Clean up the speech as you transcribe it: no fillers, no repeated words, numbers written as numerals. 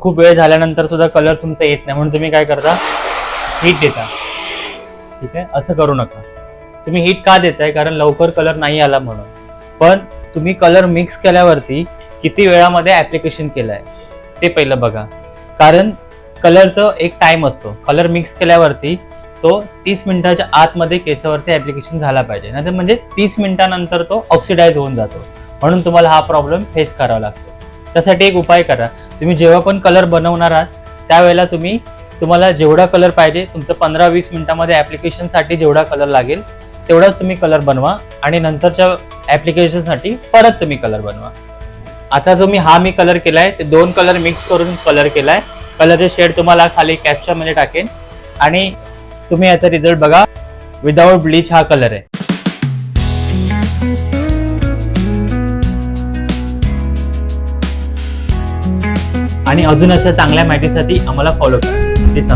खूप वेळ झाल्यानंतर सुद्धा कलर तुमचा येत नाही, म्हणून तुम्ही काय करता, हीट देता. ठीक आहे, असं करू नका. तुम्ही हीट का देताय, कारण लवकर कलर नाही आला म्हणून. पण तुम्ही कलर मिक्स केल्यावरती किती वेळामध्ये ऍप्लिकेशन केलंय ते पहिलं बघा. कारण कलरचं एक टाइम असतो. कलर मिक्स केल्यावरती तो 30 मिनिटाच्या आतमध्ये केसावरती ऍप्लिकेशन झाला पाहिजे, नाही म्हणजे 30 मिनिटानंतर तो ऑक्सिडाइज होऊन जातो. म्हणून तुम्हाला हा प्रॉब्लेम फेस करावा लागतो. त्यासाठी एक उपाय करा. तुम्ही जेव्हा पण कलर बनवणार आहात त्यावेळेला तुम्हाला जेवढा कलर पाहिजे, तुमचं 15-20 मिनिटामध्ये ऍप्लिकेशनसाठी जेवढा कलर लागेल तेवढाच तुम्ही कलर बनवा आणि नंतरच्या ऍप्लिकेशनसाठी परत तुम्ही कलर बनवा. आता जो मी कलर केलाय ते 2 कलर मिक्स करून कलर केलाय. कलरचे शेड तुम्हाला खाली कॅप्शन मध्ये टाकेन आणि तुम्ही याचा रिझल्ट बघा. विदाउट ब्लीच हा कलर आहे. आणि अजून अशा चांगल्या माहितीसाठी आम्हाला फॉलो करा.